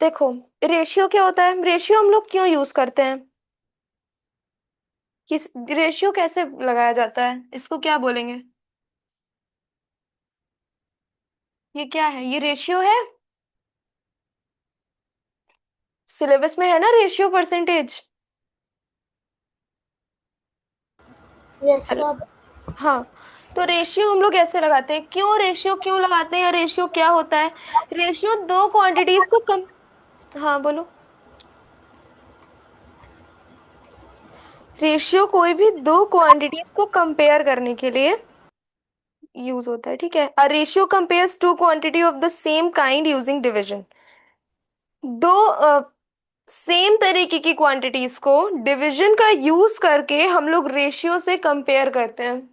देखो, रेशियो क्या होता है? रेशियो हम लोग क्यों यूज करते हैं? किस रेशियो कैसे लगाया जाता है, इसको क्या बोलेंगे? ये क्या है? ये रेशियो है? सिलेबस में है ना ratio percentage? Yes hello. Ma'am. हाँ। तो रेशियो हम लोग ऐसे लगाते हैं, क्यों रेशियो क्यों लगाते हैं, या रेशियो क्या होता है? रेशियो दो क्वांटिटीज को कम। हाँ बोलो। रेशियो कोई भी दो क्वांटिटीज को कंपेयर करने के लिए यूज होता है, ठीक है। A ratio compares to quantity of the same kind using division. दो सेम तरीके की क्वांटिटीज को डिवीजन का यूज करके हम लोग रेशियो से कंपेयर करते हैं।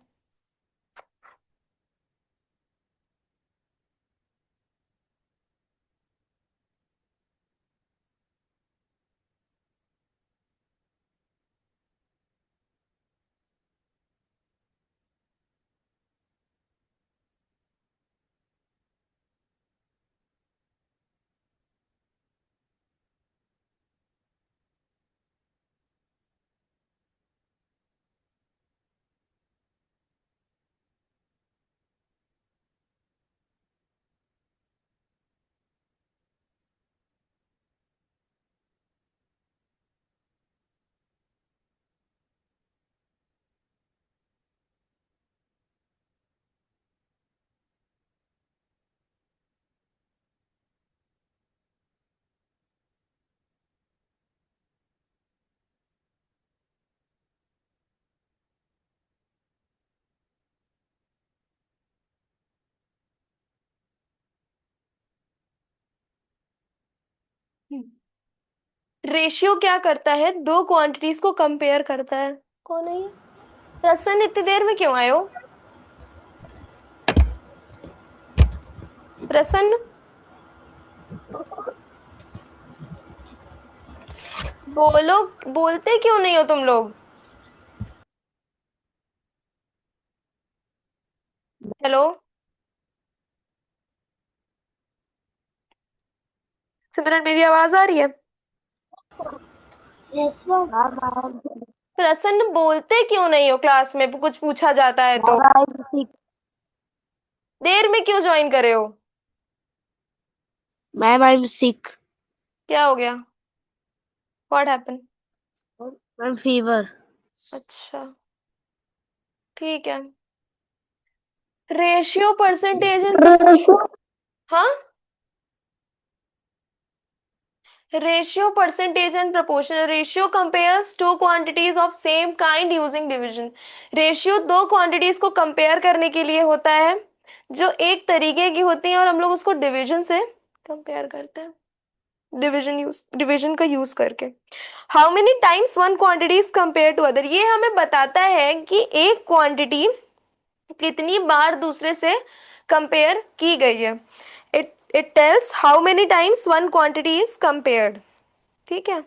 रेशियो क्या करता है? दो क्वांटिटीज को कंपेयर करता है। कौन है ये? रसन, इतनी देर में क्यों आए हो? प्रसन्न, बोलो। बोलते क्यों नहीं हो तुम लोग? हेलो। सिमरन, मेरी आवाज आ रही है? Yes ma'am. प्रसन्न, बोलते क्यों नहीं हो? क्लास में कुछ पूछा जाता है तो मैम आई एम सिक। देर में क्यों ज्वाइन करे हो? Ma'am I am sick. क्या हो गया? What happen? Ma'am fever. अच्छा, ठीक है। Ratio percentage and proportion. हाँ। Ratio percentage and proportion. Ratio compares to quantities of same kind using division. Ratio दो क्वांटिटीज को कंपेयर करने के लिए होता है जो एक तरीके की होती हैं, और हम लोग उसको डिवीजन से कंपेयर करते हैं। डिवीजन का यूज करके। How many times one quantity is compare to other. ये हमें बताता है कि एक क्वांटिटी कितनी बार दूसरे से कंपेयर की गई है। It tells how many times one quantity is compared. ठीक है।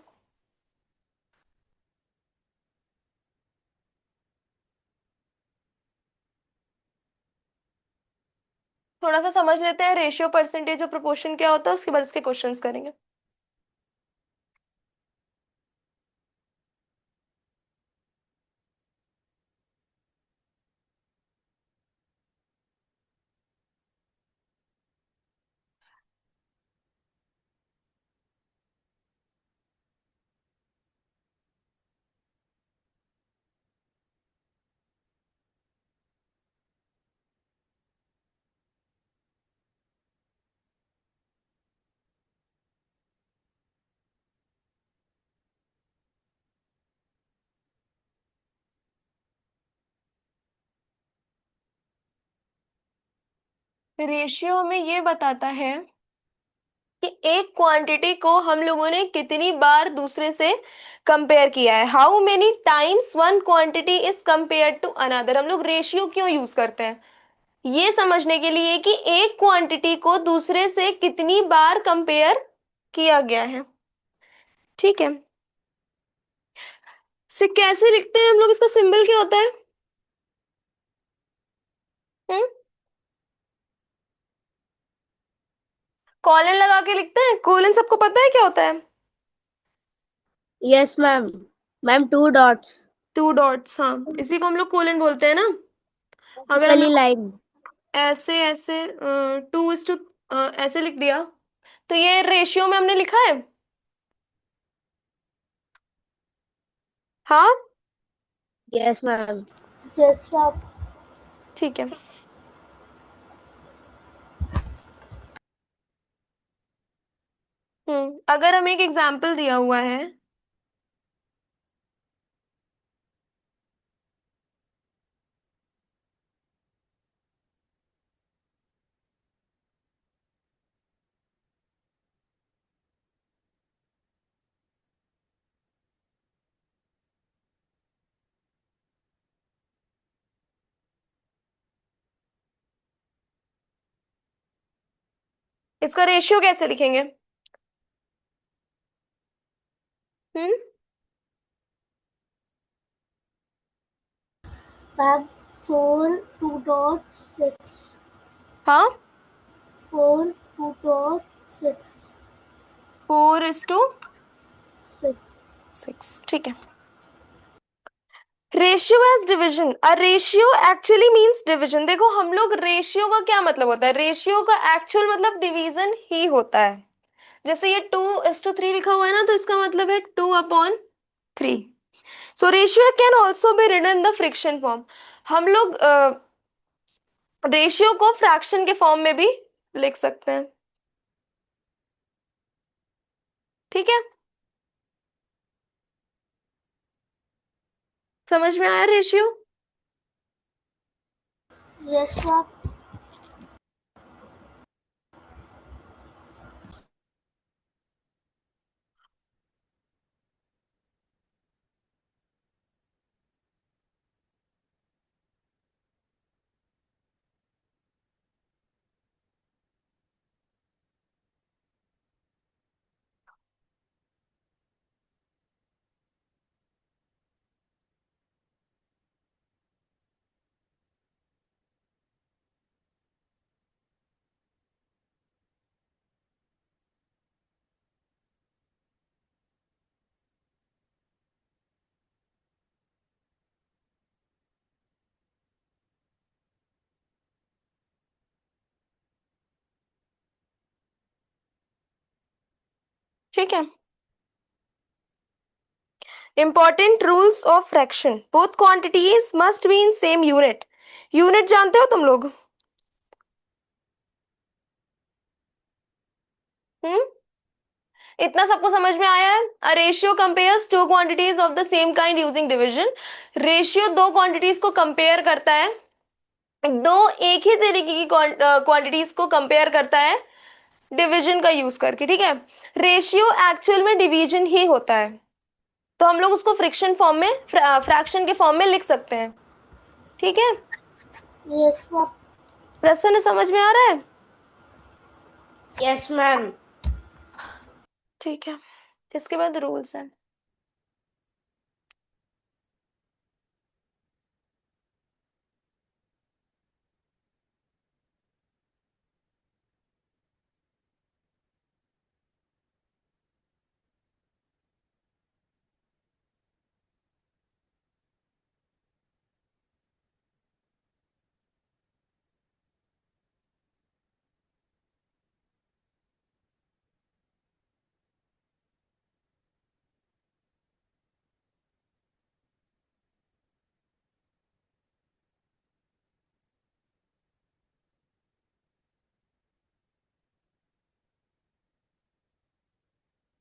थोड़ा सा समझ लेते हैं रेशियो परसेंटेज और प्रोपोर्शन क्या होता है, उसके बाद इसके क्वेश्चंस करेंगे। रेशियो हमें ये बताता है कि एक क्वांटिटी को हम लोगों ने कितनी बार दूसरे से कंपेयर किया है। How many times one quantity is compare to another. हम लोग रेशियो क्यों यूज करते हैं? ये समझने के लिए कि एक क्वांटिटी को दूसरे से कितनी बार कंपेयर किया गया है। ठीक है। से कैसे लिखते हैं हम लोग? इसका सिंबल क्या होता है? हम्म। कॉलन लगा के लिखते हैं, कोलन सबको पता है क्या होता है? Yes ma'am. Ma'am 2 dots. 2 dots, हाँ, इसी को हम लोग कोलन बोलते हैं ना। अगर हम वर्टिकली लोग लाइन। ऐसे ऐसे 2:, ऐसे लिख दिया, तो ये रेशियो में हमने लिखा है। हाँ। Yes ma'am. Yes ma'am. ठीक है। अगर हमें एक एग्जाम्पल दिया हुआ है, इसका रेशियो कैसे लिखेंगे? हम्म। मैम 4 2.6। हाँ। 4 2.6। 4:6, 6। ठीक है। Ratio as division, a ratio actually means division. देखो हम लोग, रेशियो का क्या मतलब होता है? रेशियो का एक्चुअल मतलब डिवीजन ही होता है। जैसे ये 2:3 लिखा हुआ है ना, तो इसका मतलब है 2/3। So ratio can also be written in the fraction form. हम लोग रेशियो को फ्रैक्शन के फॉर्म में भी लिख सकते हैं। ठीक है, समझ में आया रेशियो? Yes ma'am. ठीक है। Important rules of fraction, both quantities must be in same unit. Unit जानते हो तुम लोग? हम्म। इतना सबको समझ में आया है? A ratio compares to quantities of the same kind using division. Ratio दो क्वांटिटीज को कंपेयर करता है, दो एक ही तरीके की क्वांटिटीज को कंपेयर करता है डिवीजन का यूज करके। ठीक है, रेशियो एक्चुअल में डिवीजन ही होता है, तो हम लोग उसको फ्रिक्शन फॉर्म में, फ्रैक्शन के फॉर्म में लिख सकते हैं। ठीक है, यस मैम। प्रश्न समझ में आ रहा है? Yes ma'am. ठीक है, इसके बाद रूल्स है।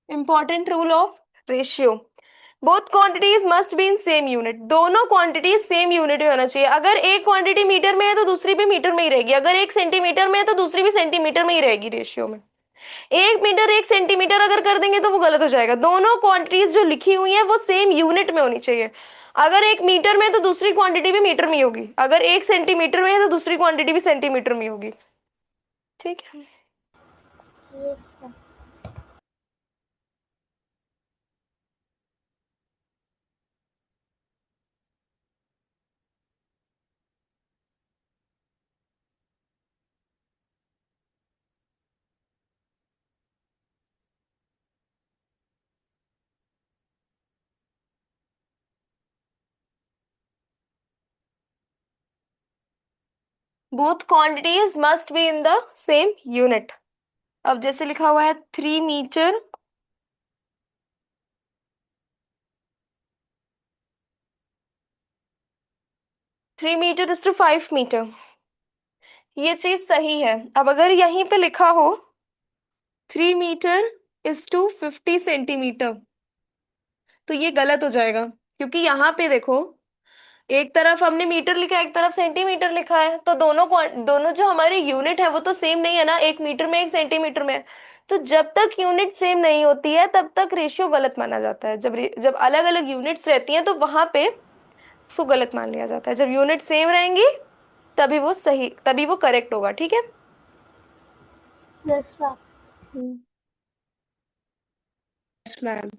Important rule of ratio, both quantities must be in same unit. दोनों क्वांटिटीज सेम यूनिट में होना चाहिए। अगर एक क्वांटिटी मीटर में है तो दूसरी भी मीटर में ही रहेगी, अगर एक सेंटीमीटर में है तो दूसरी भी सेंटीमीटर में ही रहेगी। रेशियो में 1 मीटर 1 सेंटीमीटर अगर कर देंगे तो वो गलत हो जाएगा। दोनों क्वांटिटीज जो लिखी हुई है वो सेम यूनिट में होनी चाहिए। अगर एक मीटर में है तो दूसरी क्वांटिटी भी मीटर में ही होगी, अगर एक सेंटीमीटर में है तो दूसरी क्वांटिटी भी सेंटीमीटर में होगी। ठीक है। Yes ma'am. Both quantities must be in the same unit. अब जैसे लिखा हुआ है 3 metre, 3 metre is to 5 metre, ये चीज सही है। अब अगर यहीं पे लिखा हो 3 मीटर इज टू 50 सेंटीमीटर, तो ये गलत हो जाएगा, क्योंकि यहाँ पे देखो, एक तरफ हमने मीटर लिखा है, एक तरफ सेंटीमीटर लिखा है, तो दोनों जो हमारी यूनिट है वो तो सेम नहीं है ना, एक मीटर में एक सेंटीमीटर में। तो जब तक यूनिट सेम नहीं होती है तब तक रेशियो गलत माना जाता है। जब अलग अलग यूनिट्स रहती हैं तो वहां पे उसको गलत मान लिया जाता है। जब यूनिट सेम रहेंगी तभी वो करेक्ट होगा, ठीक है। Yes, ma'am. हम्म। Yes, ma'am.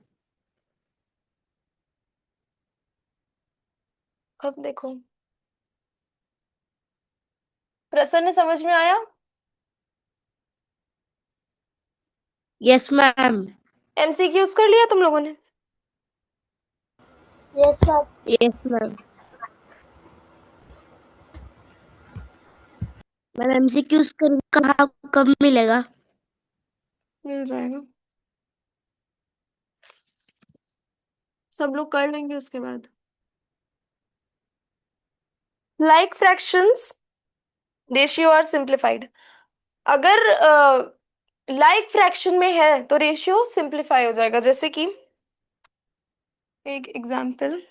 अब देखो, प्रसन्न, समझ में आया? Yes, ma'am. एमसीक्यूज कर लिया तुम लोगों ने? Yes, ma'am. Yes, ma'am. Ma'am MCQs कहाँ कब मिलेगा? मिल जाएगा, सब लोग कर लेंगे उसके बाद। Like fractions ratio are simplified. अगर लाइक फ्रैक्शन में है तो रेशियो सिंप्लीफाई हो जाएगा। जैसे कि एक example,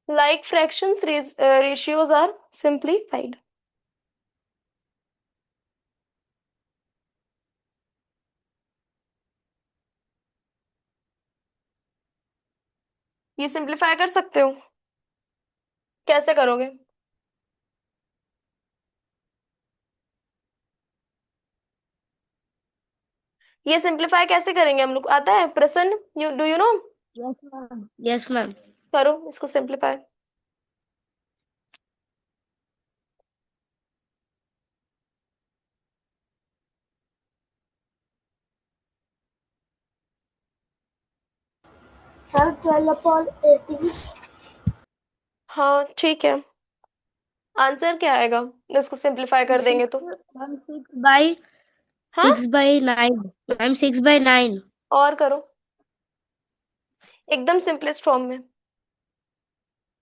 like fractions ratios are simplified। ये सिंप्लीफाई कर सकते हो, कैसे करोगे? ये सिंप्लीफाई कैसे करेंगे हम लोग, आता है प्रसन्न? You know? Yes ma'am. Yes ma'am. करो इसको सिंप्लीफाई। सर 12/18। हाँ ठीक है, आंसर क्या आएगा इसको सिंप्लीफाई कर देंगे तो? मैम 6/, हाँ, 6/9। मैम 6/9। और करो एकदम सिंपलेस्ट फॉर्म में।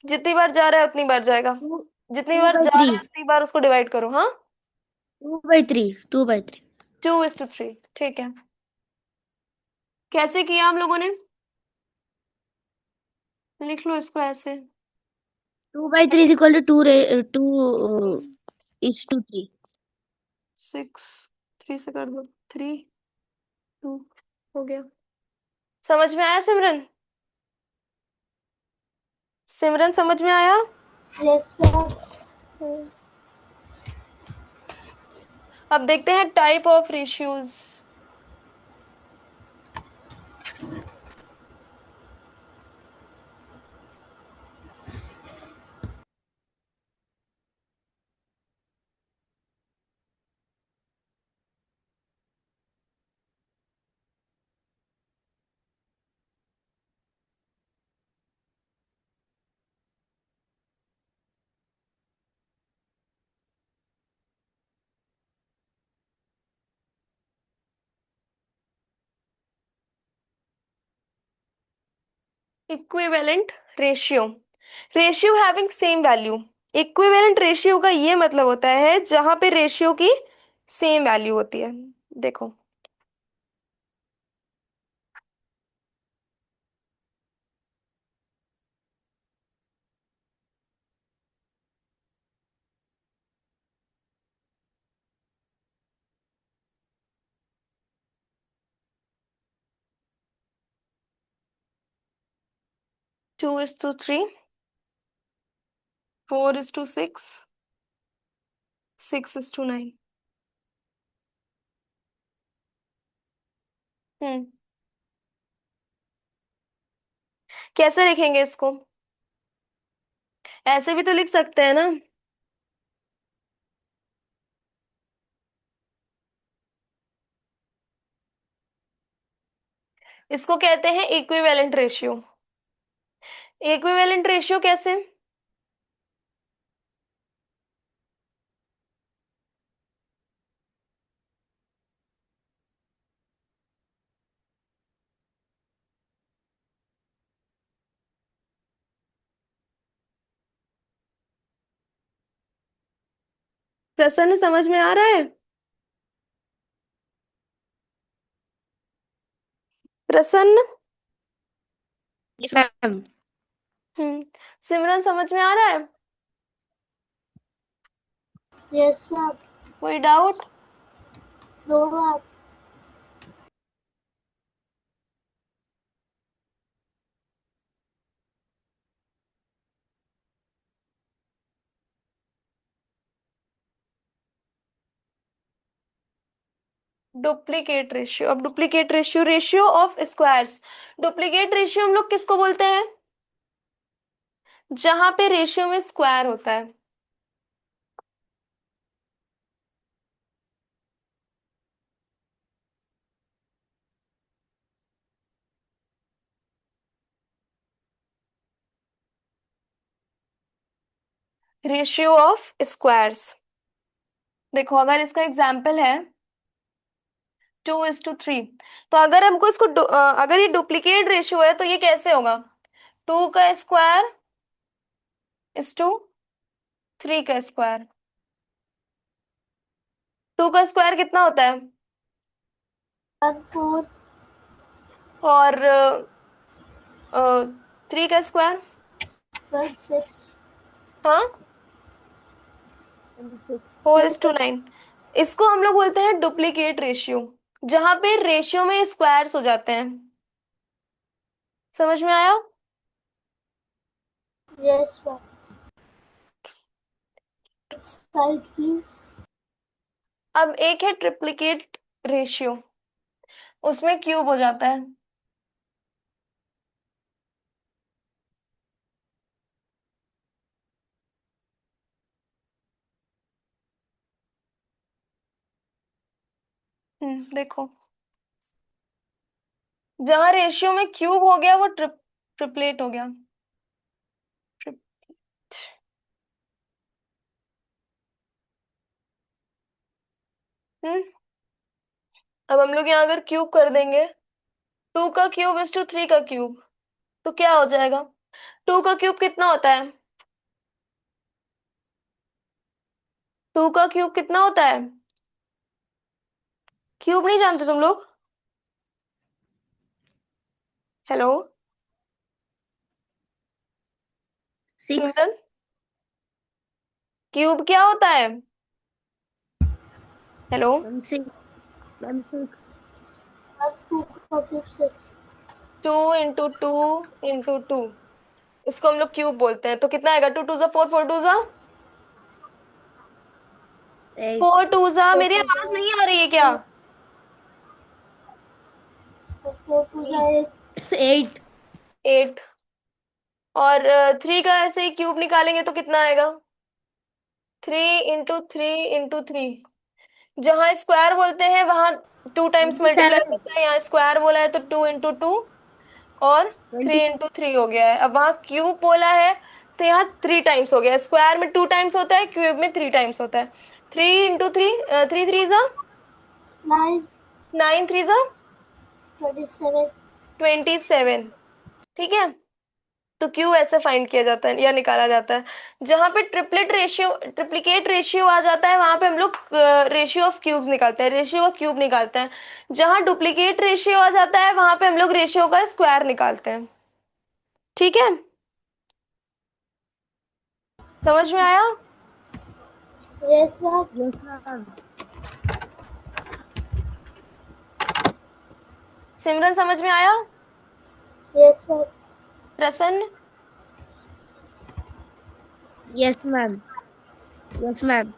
जितनी बार जा रहा है उतनी बार जाएगा, टू जितनी टू बार बाई जा थ्री रहा है उतनी बार उसको डिवाइड करो। हाँ, 2/3, 2/3। 2:3, ठीक है। कैसे किया हम लोगों ने? लिख लो इसको ऐसे। 2/3 इज इक्वल टू 2:3। 6, 3 से कर दो, 3, 2 हो गया। समझ में आया सिमरन? सिमरन समझ में आया? Yes ma'am. हम्म। अब देखते हैं type of ratios. Equivalent ratio, ratio having same value. Equivalent ratio का ये मतलब होता है जहां पे रेशियो की सेम वैल्यू होती है। देखो, 2:3, 4:6, 6:9। हम्म। कैसे लिखेंगे इसको? ऐसे भी तो लिख सकते हैं ना। इसको कहते हैं इक्विवेलेंट रेशियो। इक्विवेलेंट रेशियो कैसे? प्रसन्न, समझ में आ रहा है? प्रसन्न। Yes ma'am. हम्म। सिमरन, समझ में आ रहा है? Yes ma'am. कोई doubt? No ma'am. Duplicate ratio. अब duplicate ratio, ratio of squares. Duplicate ratio हम लोग किसको बोलते हैं? जहां पे रेशियो में स्क्वायर होता है। Ratio of squares. देखो, अगर इसका एग्जाम्पल है 2:3, तो अगर हमको इसको अगर ये डुप्लीकेट रेशियो है तो ये कैसे होगा? 2 का स्क्वायर इज टू 3 का स्क्वायर। 2 का स्क्वायर कितना होता है? 4 और 3 का स्क्वायर? 6 हाँ, 6 4:9। इसको हम लोग बोलते हैं डुप्लीकेट रेशियो, जहां पे रेशियो में स्क्वायर्स हो जाते हैं। समझ में आया? Yes ma'am. Side please. अब एक है ट्रिप्लीकेट रेशियो, उसमें क्यूब हो जाता है। देखो, जहां रेशियो में क्यूब हो गया वो ट्रिपलेट हो गया। ट्रिप हम्म। अब हम लोग यहाँ अगर क्यूब कर देंगे, 2 का क्यूब इज टू 3 का क्यूब, तो क्या हो जाएगा? 2 का क्यूब कितना होता है? 2 का क्यूब कितना होता है? क्यूब नहीं जानते तुम लोग? हेलो 6 सिमरन, क्यूब क्या होता है? हेलो। मैम 6 मैम 6 मैम 2 का क्यूब 6 2 इंटू 2 इंटू 2, इसको हम लोग क्यूब बोलते हैं। तो कितना आएगा? 2 2 जा 4, 4 2 जा 8 4 2 जा। 4 मेरी 2 आवाज नहीं आ रही है क्या? 4 2 8 8 8। और 3 का ऐसे ही क्यूब निकालेंगे तो कितना आएगा? 3 इंटू 3 इंटू 3। जहां स्क्वायर बोलते हैं वहां 2 टाइम्स मल्टीप्लाई 27 होता है, यहाँ स्क्वायर बोला है तो 2 इंटू 2 और 3 इंटू 3 हो गया है। अब वहां क्यूब बोला है तो यहाँ 3 टाइम्स हो गया। स्क्वायर में 2 टाइम्स होता है, क्यूब में 3 टाइम्स होता है। 3 इंटू 3, 3 3 जा 9 9 3 जा 27 27। ठीक है, तो क्यू ऐसे फाइंड किया जाता है या निकाला जाता है। जहां पे ट्रिप्लिकेट रेशियो आ जाता है वहां पे हम लोग रेशियो ऑफ क्यूब्स निकालते हैं, रेशियो ऑफ क्यूब निकालते हैं। जहां डुप्लीकेट रेशियो आ जाता है वहां पे हम लोग रेशियो का स्क्वायर निकालते हैं। ठीक है, समझ में आया? Yes ma'am. Yes ma'am. Simran, समझ में आया? Yes ma'am. Prasann. Yes ma'am. Yes ma'am.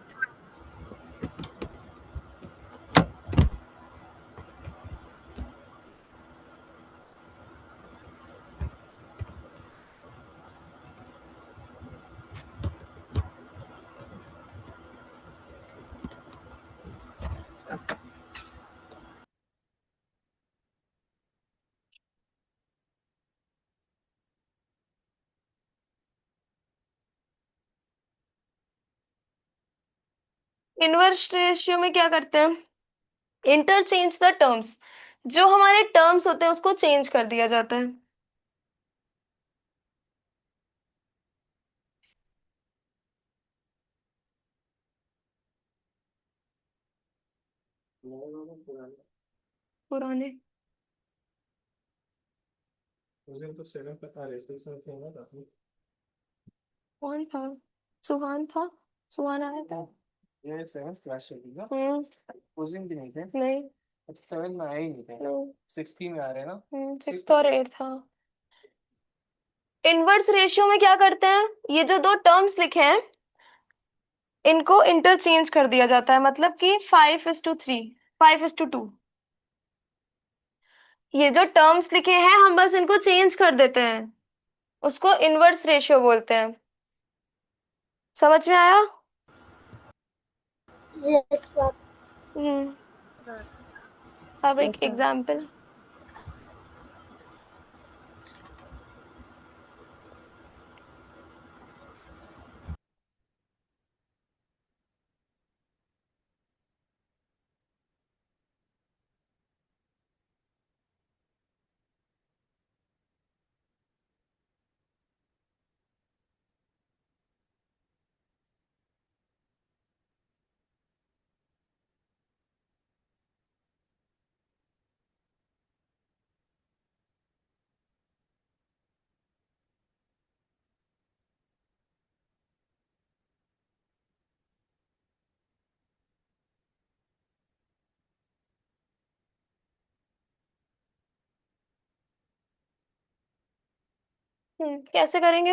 Inverse ratio में क्या करते हैं? Interchange the terms. जो हमारे टर्म्स होते हैं उसको चेंज कर दिया जाता है। पुराने। कौन था? सुहान था। सुहान आया था। हम्म। नहीं। सिक्स और एट था। इनवर्स रेशियो में क्या करते हैं? ये जो दो टर्म्स लिखे हैं इनको इंटरचेंज कर दिया जाता है, मतलब कि 5:3, 5:2। ये जो टर्म्स लिखे हैं हम बस इनको चेंज कर देते हैं, उसको इनवर्स रेशियो बोलते हैं। समझ में आया? Yes ma'am. हम्म। अब एक यस मैम। एग्जाम्पल। कैसे करेंगे?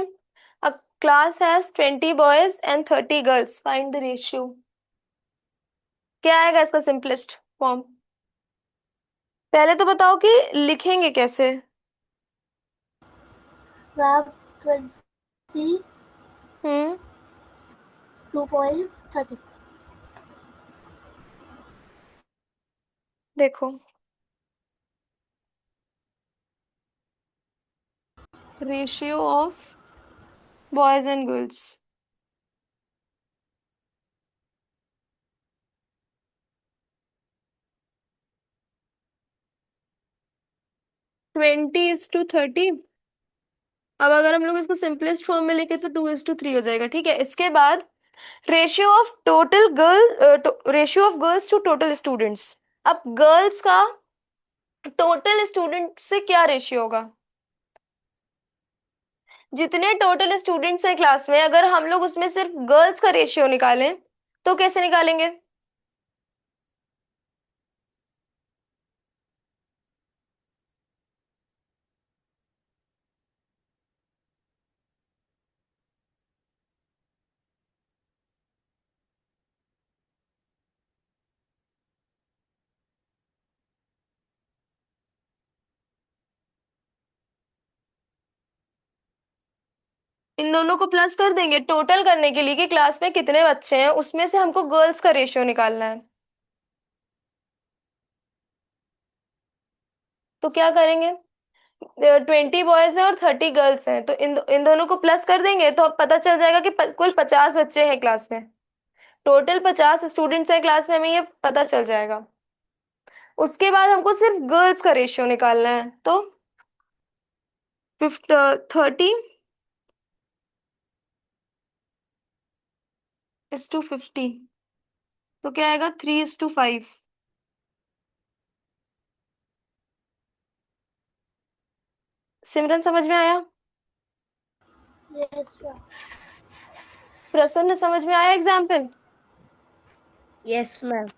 A class has 20 boys and 30 girls. Find the ratio. क्या आएगा इसका सिंपलेस्ट फॉर्म? पहले तो बताओ कि लिखेंगे कैसे। मैम 22 हम्म। boys 30। देखो, ratio of boys and girls. 20:30। अब अगर हम लोग इसको सिंपलेस्ट फॉर्म में लिखे तो 2:3 हो जाएगा। ठीक है, इसके बाद ratio of girls to total students. अब गर्ल्स का टोटल स्टूडेंट से क्या रेशियो होगा? जितने टोटल स्टूडेंट्स हैं क्लास में अगर हम लोग उसमें सिर्फ गर्ल्स का रेशियो निकालें तो कैसे निकालेंगे? इन दोनों को प्लस कर देंगे टोटल करने के लिए कि क्लास में कितने बच्चे हैं, उसमें से हमको गर्ल्स का रेशियो निकालना है। तो क्या करेंगे? 20 बॉयज हैं और 30 गर्ल्स हैं, तो इन दोनों को प्लस कर देंगे तो अब पता चल जाएगा कि कुल 50 बच्चे हैं क्लास में। टोटल 50 स्टूडेंट्स हैं क्लास में, हमें ये पता चल जाएगा। उसके बाद हमको सिर्फ गर्ल्स का रेशियो निकालना है, तो 30 इज टू 50। तो क्या आएगा? 3:5। सिमरन समझ में आया? Yes ma'am. प्रसन्न समझ में आया एग्जाम्पल? Yes ma'am.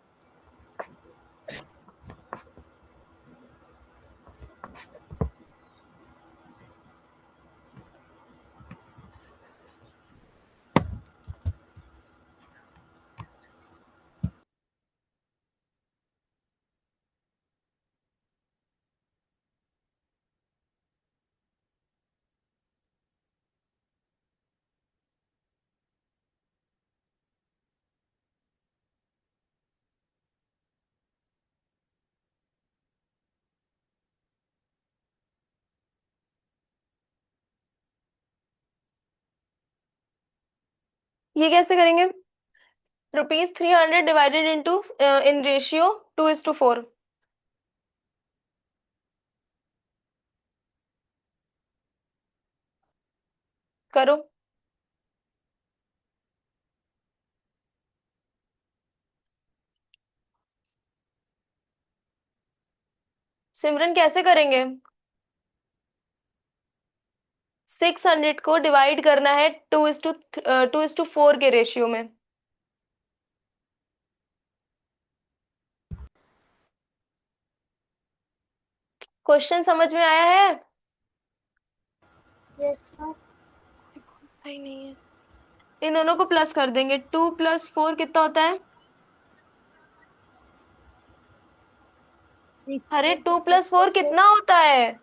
ये कैसे करेंगे? ₹300 डिवाइडेड इंटू इन रेशियो 2:4 करो। सिमरन कैसे करेंगे? 600 को डिवाइड करना है 2:4 के रेशियो में। क्वेश्चन समझ में आया है? Yes ma'am. भाई नहीं है। इन दोनों को प्लस कर देंगे, 2 + 4 कितना होता है? अरे 2 + 4 कितना होता है?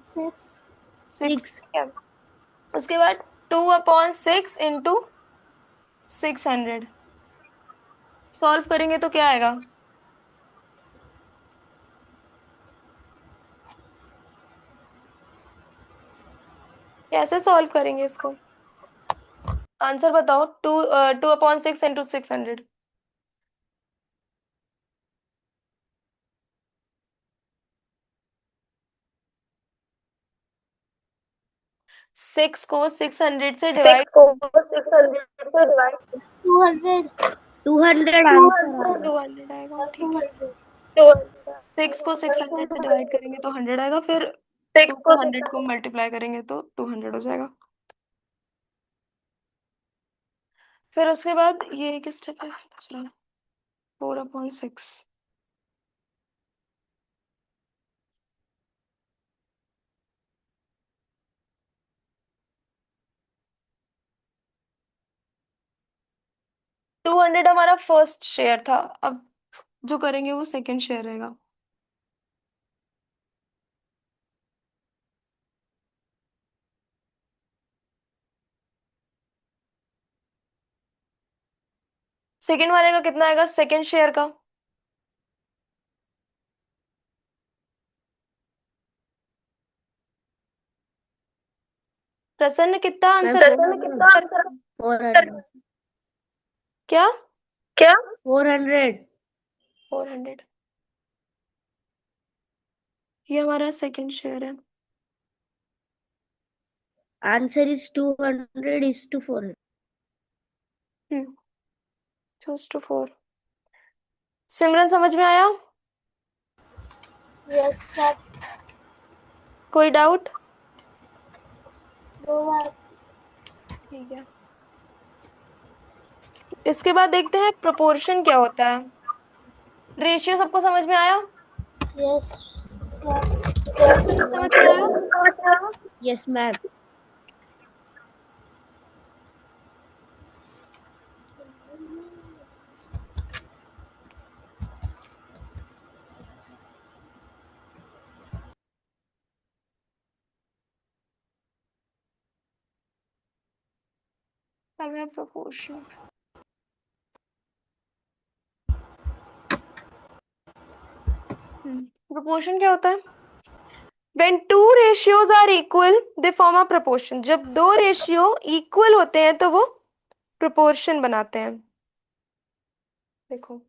6 6, ठीक है। उसके बाद 2/6 इंटू 600 सॉल्व करेंगे तो क्या आएगा? कैसे सॉल्व करेंगे इसको? आंसर बताओ। 2/6 इंटू 600। 6 को 600 से डिवाइड। 200 200 आंसर 200 आएगा, आ ठीक है। रहा 6 को 600 से डिवाइड करेंगे तो 100 आएगा, फिर 2 को 100 को मल्टीप्लाई करेंगे तो 200 हो जाएगा। फिर उसके बाद ये किस स्टेप है दूसरा? 4/6। 200 हमारा फर्स्ट शेयर था, अब जो करेंगे वो सेकंड शेयर रहेगा। सेकंड वाले का कितना आएगा सेकंड शेयर का? प्रसन्न कितना मैम। आंसर? 400 क्या? 400 400। ये हमारा सेकंड शेयर है। Answer is 200 is to 400। हम्म, 2:4। सिमरन समझ में आया? Yes sir. कोई डाउट? दो बार। ठीक है। इसके बाद देखते हैं प्रोपोर्शन क्या होता है। रेशियो सबको समझ में आया? यस प्रसन्न समझ में आया? Yes ma'am. प्रोपोर्शन। प्रोपोर्शन क्या होता है? When two ratios are equal, they form a proportion। जब दो रेशियो इक्वल होते हैं तो वो प्रोपोर्शन बनाते हैं। देखो,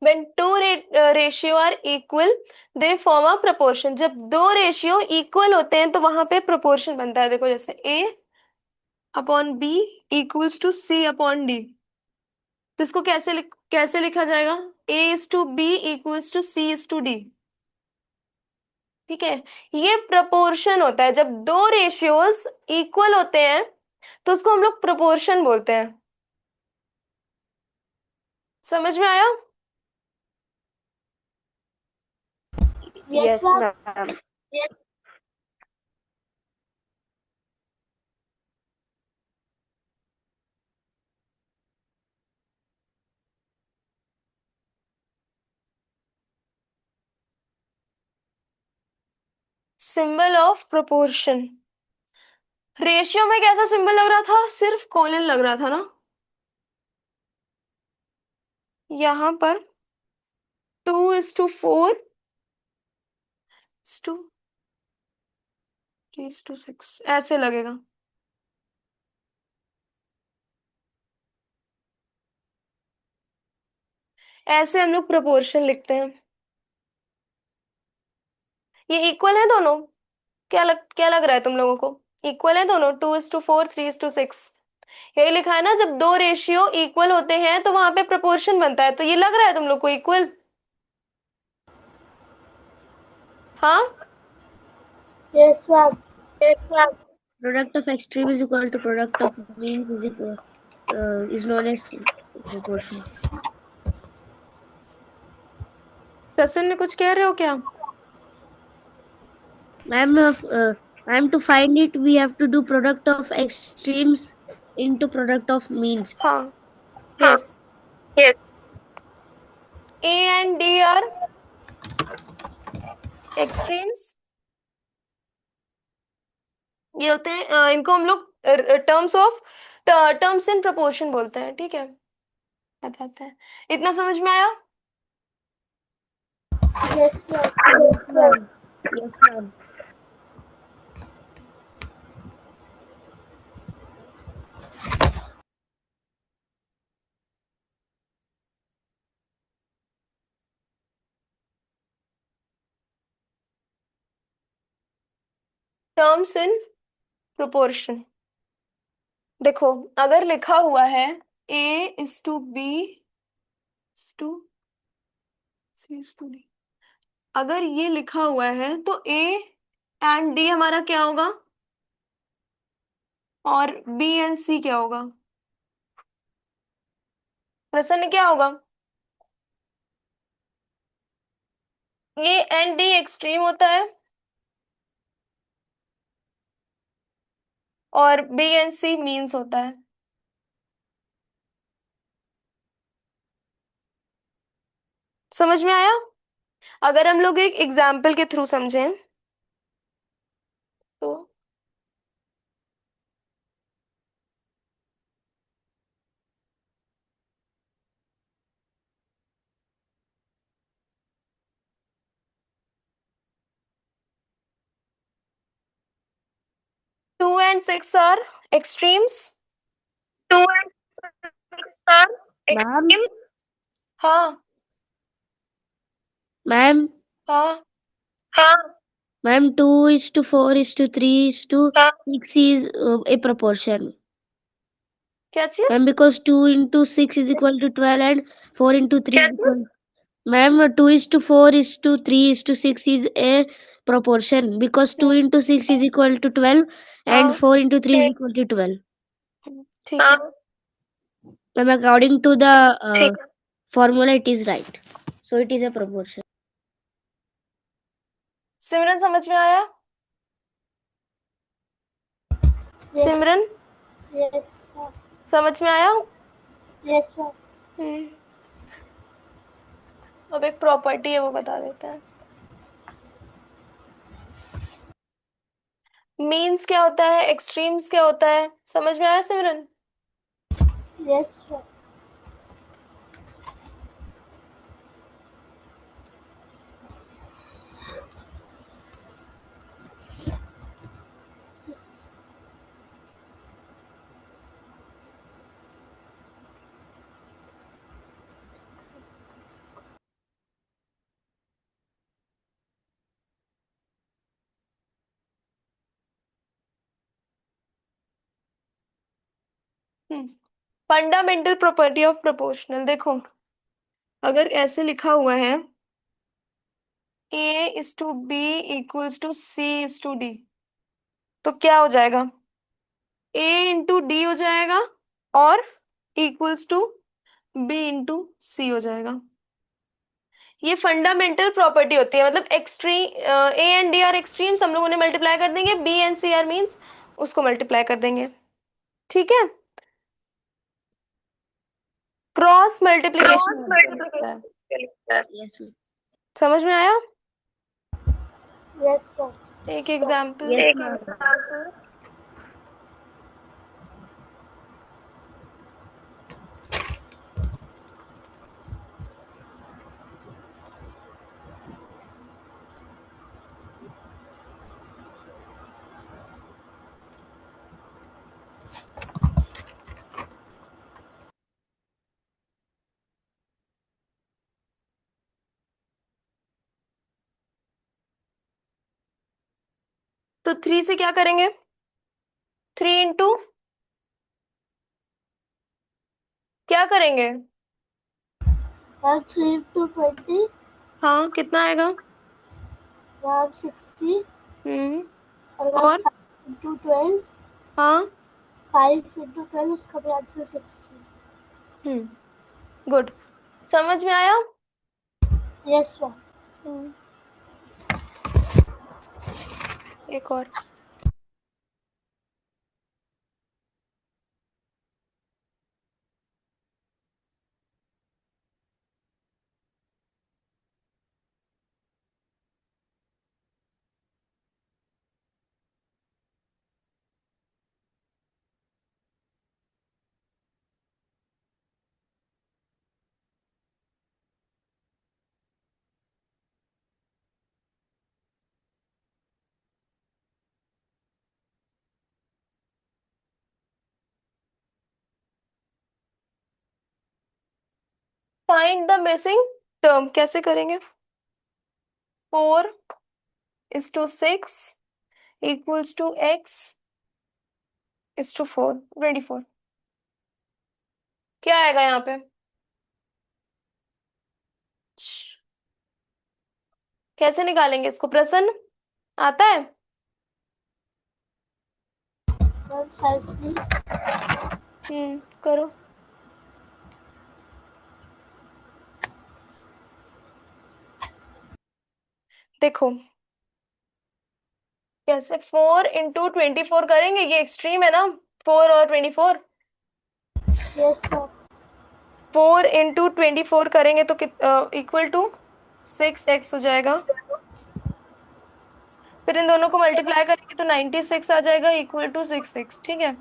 when ratio are equal, they form a proportion। जब दो रेशियो इक्वल होते हैं तो वहां पे प्रोपोर्शन बनता है। देखो, जैसे A/B = C/D। तो इसको कैसे लिखा जाएगा? A/B = C/D। ठीक है। ये प्रपोर्शन होता है, जब दो रेशियोज इक्वल होते हैं तो उसको हम लोग प्रपोर्शन बोलते हैं। समझ में आया? Yes, yes ma'am. Ma'am. Symbol of proportion. Ratio में कैसा सिंबल लग रहा था? सिर्फ कोलन लग रहा था ना, यहां पर 2:4, 3:6 ऐसे लगेगा। ऐसे हम लोग प्रोपोर्शन लिखते हैं। ये इक्वल है दोनों? क्या लग रहा है तुम लोगों को? इक्वल है दोनों, 2:4, 3:6। यही लिखा है ना, जब दो रेशियो इक्वल होते हैं तो वहां पे प्रोपोर्शन बनता है। तो ये लग रहा है तुम लोग को इक्वल? हाँ। Yes, ma'am. Yes ma'am. Product of extreme is equal to product of means is known as proportion. Prasann कुछ कह रहे हो क्या? Ma'am ma'am to find it we have to do product of extremes into product of means. हाँ। हाँ। Yes. Yes. A and D are extremes. ये होते हैं इनको हम लोग टर्म्स इन प्रोपोर्शन बोलते हैं। ठीक है, बताते हैं। इतना समझ में आया? Yes, ma'am. Yes ma'am. Yes ma'am. Terms in proportion. देखो, अगर लिखा हुआ है A:B:C:D, अगर ये लिखा हुआ है तो ए एंड डी हमारा क्या होगा, और बी एंड सी क्या होगा? प्रश्न क्या होगा? ए एंड डी एक्सट्रीम होता है और बी एंड सी मीन्स होता है। समझ में आया? अगर हम लोग एक एग्जाम्पल के थ्रू समझें तो 2 and 6 are extremes. Two and ma'am. Extremes. हाँ। मैम। हाँ। हाँ। Ma'am 2:4:3:6 is a proportion. क्या चीज? Ma'am, because 2 into 6 is equal to 12 and 4 into 3 is equal. Ma'am, 2:4:3:6 is a proportion because 2 into 6 is equal to 12 and हाँ 4 into 3 is equal to 12. ठीक है। Ma'am, according to the formula, it is right. So it is a proportion. सिमरन समझ में आया? Yes. सिमरन Yes, ma'am. समझ में आया? Yes, ma'am. अब एक प्रॉपर्टी है वो बता देते हैं। मीन्स क्या होता है, एक्सट्रीम्स क्या होता है, समझ में आया Simran? Yes, ma'am. Fundamental property of proportional. देखो, अगर ऐसे लिखा हुआ है A is to B equals to C is to D, तो क्या हो जाएगा? ए इंटू डी हो जाएगा और equals to B into C हो जाएगा। ये फंडामेंटल प्रॉपर्टी होती है, मतलब extreme A and D are extremes, हम लोग उन्हें मल्टीप्लाई कर देंगे, B and C are means उसको मल्टीप्लाई कर देंगे। ठीक है, क्रॉस Yes, मल्टीप्लीकेशन ma'am. है। Yes, ma'am. समझ में आया? Yes, sir. एक एग्जाम्पल। Yes, ma'am. तो 3 से क्या करेंगे? 3 इंटू क्या करेंगे? Ma'am, 3 into 20. हाँ, कितना आएगा? Ma'am, 60. हम्म। और मैम और 5 into 12. हाँ। 5 into 12, उसका भी आंसर 60. गुड, समझ में आया? Yes, ma'am. हम्म, एक और। फाइंड द मिसिंग टर्म कैसे करेंगे? 4:6 इक्वल्स टू x:4, 24। क्या आएगा यहाँ पे? कैसे निकालेंगे इसको? प्रश्न आता है? Ma'am, side please. करो। देखो कैसे, 4 into 24 करेंगे, ये एक्सट्रीम है ना, 4 और 24। Yes, ma'am. 4 into 24 करेंगे तो इक्वल टू 6x हो जाएगा। फिर इन दोनों को मल्टीप्लाई करेंगे तो 96 आ जाएगा इक्वल टू 6x। ठीक है,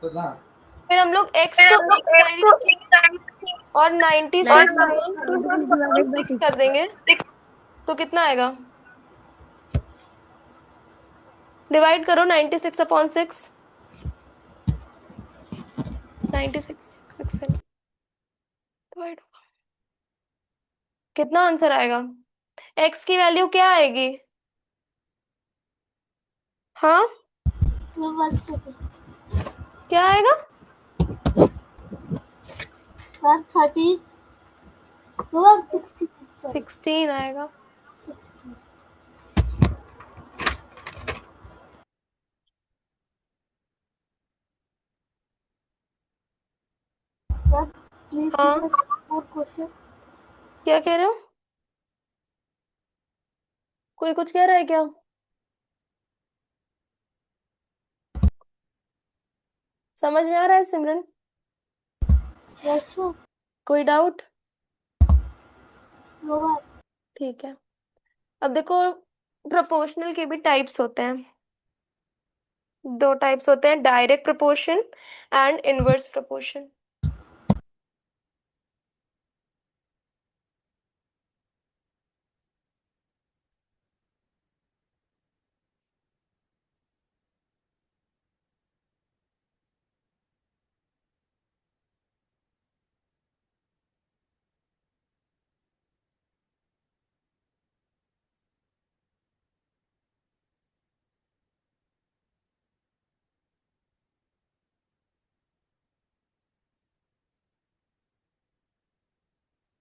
फिर हम लोग x को एक साइड रखेंगे और 96 अपॉन 96 divided by 6 कर 6. देंगे, तो कितना आएगा? डिवाइड करो 96 अपॉन 6। 96 6 से डिवाइड, कितना आंसर आएगा? x की वैल्यू क्या आएगी? हाँ, Ma'am, 1 second. क्या आएगा? Ma'am, 13. No, ma'am, 16. Sorry. 16 आएगा। 16. Ma'am, please हाँ, give us more question. क्या कह रहे हो? कोई कुछ कह रहा है क्या? समझ में आ रहा है सिमरन? Yes, ma'am. कोई डाउट? No, ma'am. ठीक है, अब देखो प्रोपोर्शनल के भी टाइप्स होते हैं। 2 टाइप्स होते हैं, direct proportion and inverse proportion.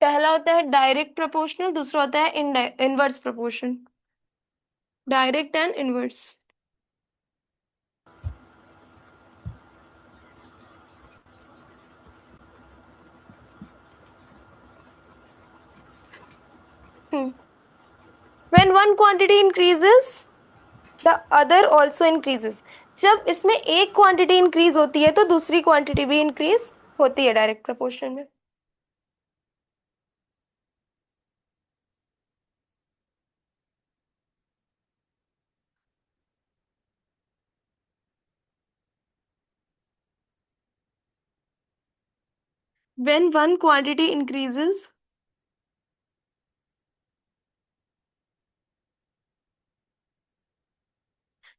पहला होता है डायरेक्ट प्रोपोर्शनल, दूसरा होता है inverse proportion. Direct and inverse. When one quantity increases, the other also increases. जब इसमें एक क्वांटिटी इंक्रीज होती है तो दूसरी क्वांटिटी भी इंक्रीज होती है डायरेक्ट प्रोपोर्शन में। When one quantity increases,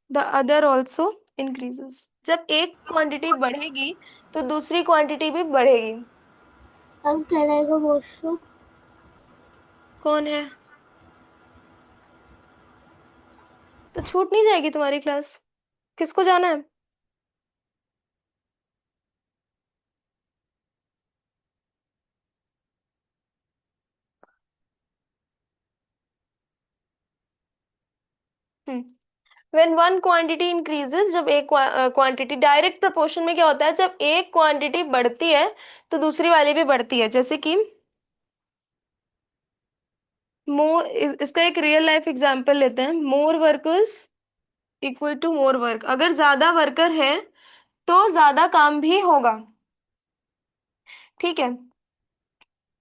the other also increases. जब एक क्वांटिटी बढ़ेगी तो दूसरी क्वांटिटी भी बढ़ेगी। हम कहने को वॉशरूम। कौन है? तो छूट नहीं जाएगी तुम्हारी क्लास? किसको जाना है? When one quantity increases, जब एक क्वांटिटी, डायरेक्ट प्रोपोर्शन में क्या होता है, जब एक क्वांटिटी बढ़ती है तो दूसरी वाली भी बढ़ती है। जैसे कि मोर, इसका एक रियल लाइफ एग्जांपल लेते हैं। More workers equal to more work. अगर ज्यादा वर्कर है तो ज्यादा काम भी होगा। ठीक है।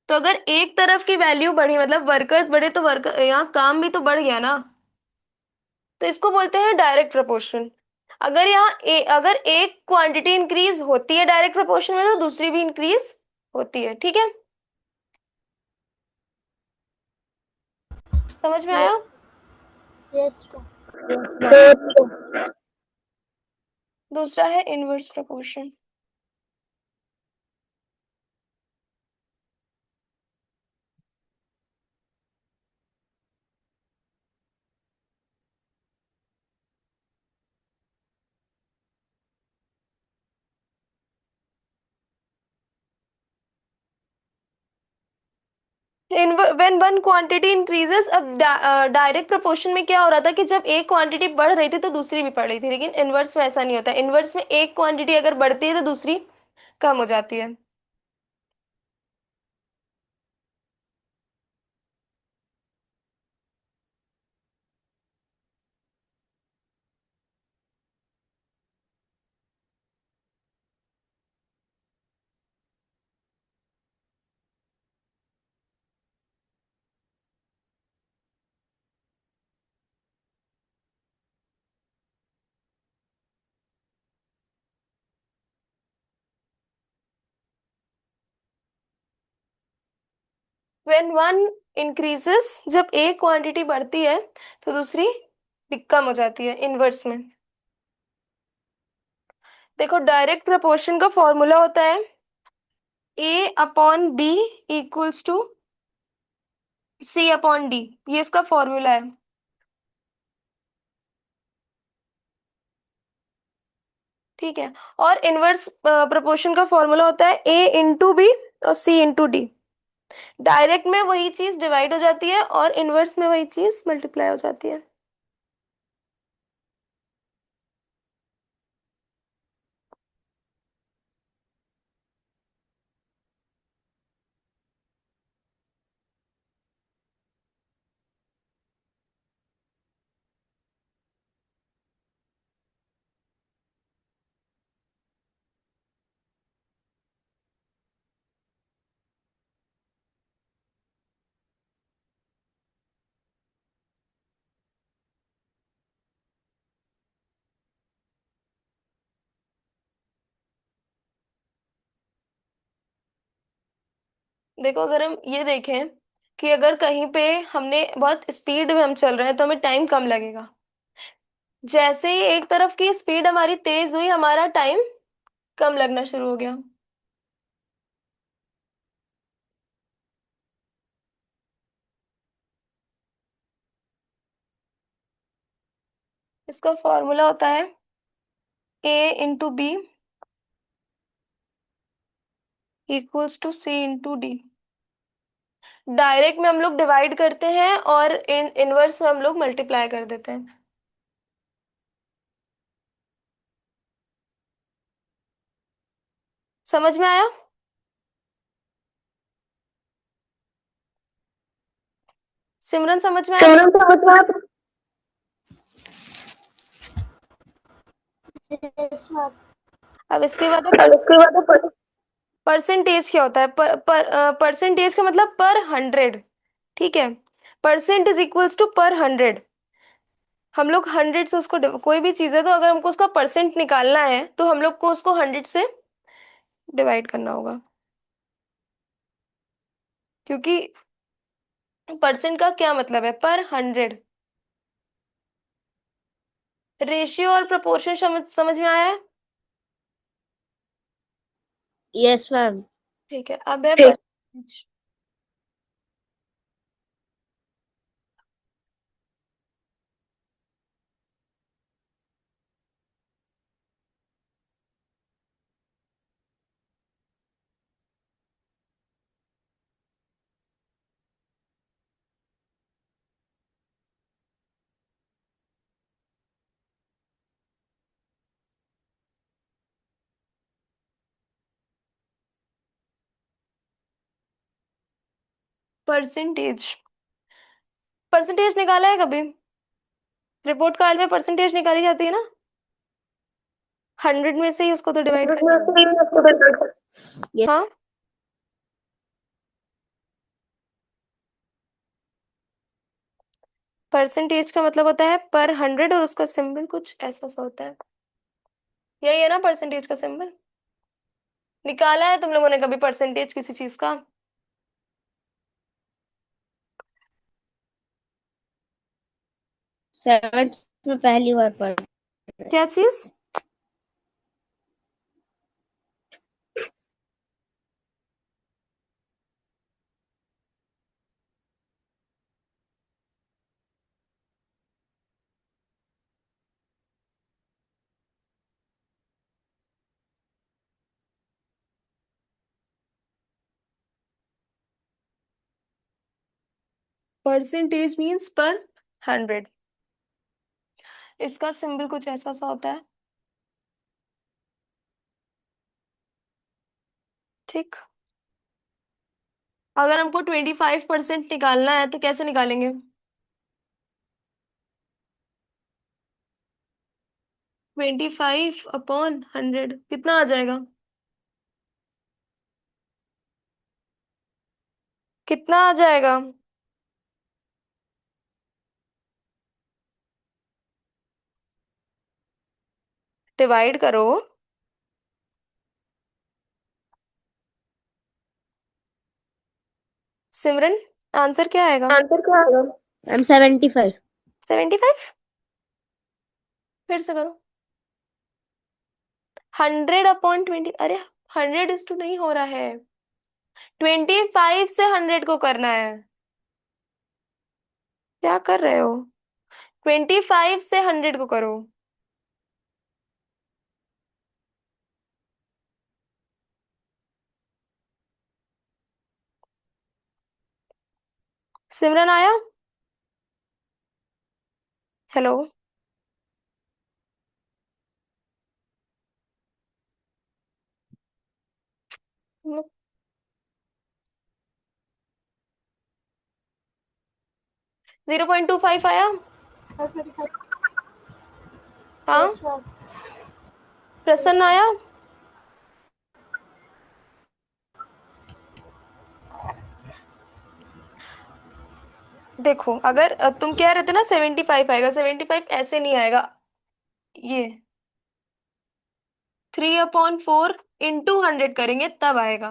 तो अगर एक तरफ की वैल्यू बढ़ी, मतलब वर्कर्स बढ़े, तो वर्कर यहाँ काम भी तो बढ़ गया ना। तो इसको बोलते हैं डायरेक्ट प्रोपोर्शन। अगर अगर एक क्वांटिटी इंक्रीज होती है डायरेक्ट प्रोपोर्शन में तो दूसरी भी इंक्रीज होती है। ठीक है, समझ में आया? यस। दूसरा है inverse proportion. When one quantity increases, अब डायरेक्ट प्रोपोर्शन में क्या हो रहा था कि जब एक क्वांटिटी बढ़ रही थी तो दूसरी भी बढ़ रही थी, लेकिन इनवर्स में ऐसा नहीं होता। इनवर्स में एक क्वांटिटी अगर बढ़ती है तो दूसरी कम हो जाती है। व्हेन वन इंक्रीजेस, जब एक क्वांटिटी बढ़ती है तो दूसरी कम हो जाती है इनवर्स में। देखो, डायरेक्ट प्रोपोर्शन का फॉर्मूला होता है A upon B equals to C upon D. ये इसका फॉर्मूला है। ठीक है। और इनवर्स प्रोपोर्शन का फॉर्मूला होता है ए इंटू बी और सी इंटू डी। डायरेक्ट में वही चीज डिवाइड हो जाती है और इनवर्स में वही चीज मल्टीप्लाई हो जाती है। देखो, अगर हम ये देखें कि अगर कहीं पे हमने बहुत स्पीड में हम चल रहे हैं तो हमें टाइम कम लगेगा। जैसे ही एक तरफ की स्पीड हमारी तेज हुई, हमारा टाइम कम लगना शुरू हो गया। इसका फॉर्मूला होता है A into B equals to C into D. Direct में हम लोग डिवाइड करते हैं और इनवर्स में हम लोग मल्टीप्लाई कर देते हैं। समझ में आया? सिमरन समझ में आया? सिमरन समझ में आया? Yes ma'am. अब इसके बाद है और उसके बाद परसेंटेज। क्या होता है? परसेंटेज का मतलब पर 100। ठीक है। परसेंट इज इक्वल्स टू पर 100। हम लोग 100 से उसको कोई भी चीज है तो अगर हमको उसका परसेंट निकालना है तो हम लोग को उसको 100 से डिवाइड करना होगा, क्योंकि परसेंट का क्या मतलब है? पर 100। रेशियो और प्रोपोर्शन समझ में आया है? Yes, ma'am. ठीक है, अब है ठीक। परसेंटेज। परसेंटेज। परसेंटेज निकाला है कभी? रिपोर्ट कार्ड में परसेंटेज निकाली जाती है ना, 100 में से ही उसको तो डिवाइड कर। Yes. हाँ। परसेंटेज का मतलब होता है पर 100 और उसका सिंबल कुछ ऐसा सा होता है। यही है ना परसेंटेज का सिंबल? निकाला है तुम लोगों ने कभी परसेंटेज किसी चीज का? 7th में पहली बार पढ़ा। क्या चीज? परसेंटेज मींस पर 100। इसका सिंबल कुछ ऐसा सा होता है। ठीक। अगर हमको 25% निकालना है तो कैसे निकालेंगे? 25/100 कितना आ जाएगा? कितना आ जाएगा? डिवाइड करो। सिमरन, आंसर क्या आएगा? आंसर क्या आएगा? I'm 75. 75। फिर से करो। 100/20। अरे 100 नहीं हो रहा है, 25 से 100 को करना है। क्या कर रहे हो? 25 से 100 को करो। सिमरन आया? हेलो। 0.25 आया? हाँ। Yes ma'am. प्रसन्न आया? देखो, अगर तुम कह रहे थे ना 75 आएगा, 75 ऐसे नहीं आएगा। ये 3/4 इंटू 100 करेंगे तब आएगा।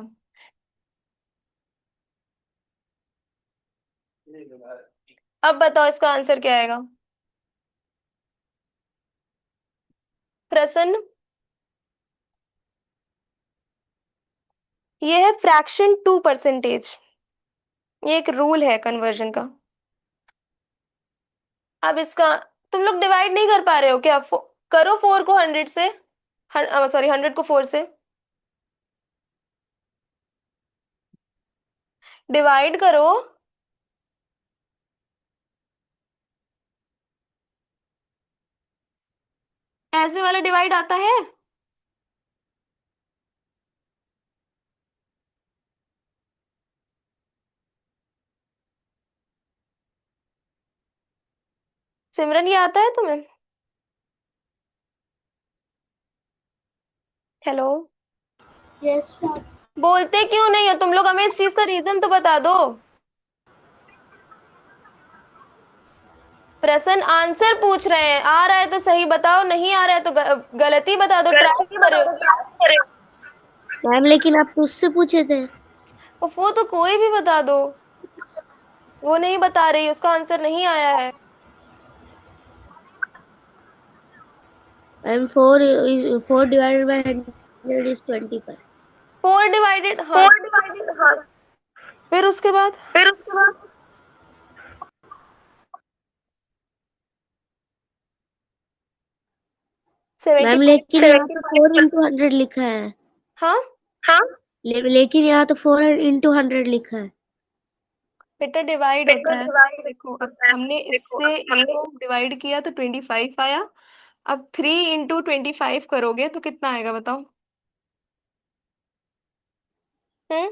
अब बताओ इसका आंसर क्या आएगा? प्रसन्न, ये है फ्रैक्शन 2%। ये एक रूल है कन्वर्जन का। अब इसका तुम लोग डिवाइड नहीं कर पा रहे हो क्या? करो 4 को 100 से, सॉरी 100 को 4 से। डिवाइड करो। ऐसे वाला डिवाइड आता है? सिमरन ये आता है तुम्हें? हेलो। Yes, ma'am. बोलते क्यों नहीं हो तुम लोग? हमें इस चीज का रीजन तो बता दो। प्रश्न आंसर पूछ रहे हैं, आ रहा है तो सही बताओ, नहीं आ रहा है तो गलती बता दो, ट्राई कर रहे हो। मैम लेकिन आप तो उससे पूछे थे। वो तो कोई भी बता दो। वो नहीं बता रही, उसका आंसर नहीं आया है। Ma'am 4 divided by 100 is 25. 4 divided, हाँ। फिर उसके बाद मैम 75। लेकिन यहाँ तो 4 into 100 लिखा है। हाँ लेकिन यहाँ तो 4 into 100 लिखा है। बेटा डिवाइड होता है। देखो अब हमने इससे इसको डिवाइड किया तो 25 आया। अब 3 into 25 करोगे तो कितना आएगा बताओ? हम्म।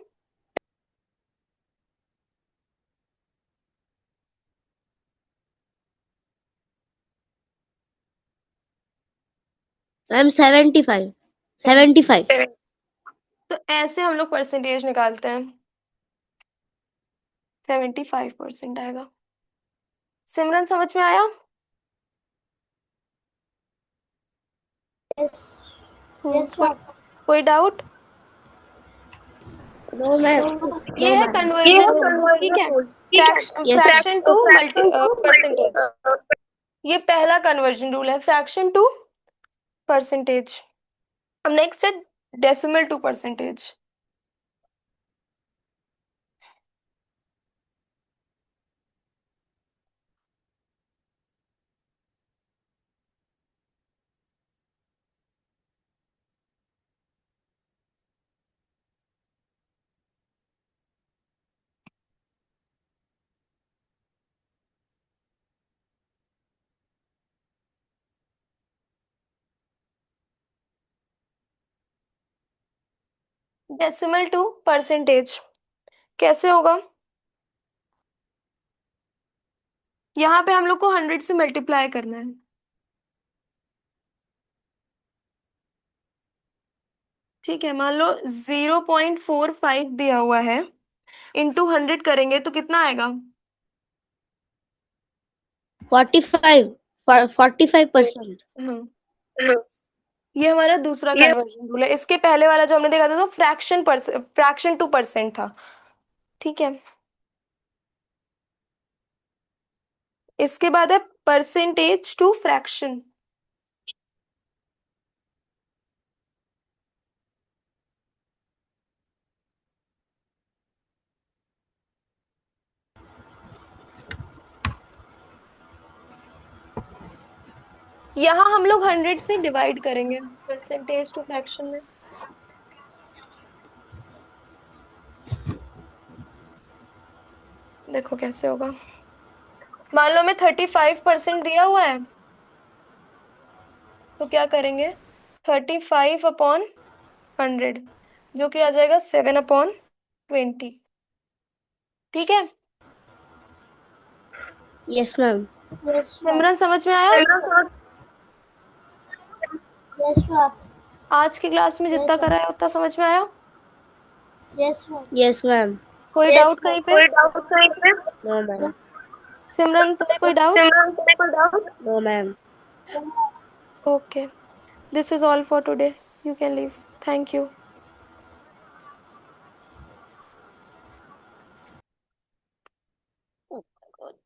मैम 75. तो ऐसे हम लोग परसेंटेज निकालते हैं। 75% आएगा। सिमरन समझ में आया? Yes. Yes, कोई ma'am. कोई डाउट? No ma'am. ये नो है मैम। कन्वर्जन रूल, ठीक है। Yes. Fraction to multi percentage. ये पहला कन्वर्जन रूल है, फ्रैक्शन टू परसेंटेज। अब नेक्स्ट है decimal to percentage. Decimal to percentage कैसे होगा? यहाँ पे हम लोग को 100 से मल्टीप्लाई करना है, ठीक है। मान लो 0.45 दिया हुआ है, इंटू 100 करेंगे तो कितना आएगा? 45%. हम्म। ये हमारा दूसरा कन्वर्जन रूल है। इसके पहले वाला जो हमने देखा था तो फ्रैक्शन टू परसेंट था, ठीक है। इसके बाद है परसेंटेज टू फ्रैक्शन। यहाँ हम लोग 100 से डिवाइड करेंगे परसेंटेज टू फ्रैक्शन में। देखो कैसे होगा। मान लो हमें 35% दिया हुआ है, तो क्या करेंगे? 35/100, जो कि आ जाएगा 7/20, ठीक है। Yes ma'am. Yes, ma'am. सिमरन समझ में आया? Yes, ma'am. आज की क्लास में जितना करा है उतना समझ में आया? Yes, ma'am. Yes ma'am. कोई डाउट कहीं पे? No ma'am. सिमरन तुम्हें कोई doubt? No ma'am. Okay, this is all for today, you can leave, thank you. Oh my God.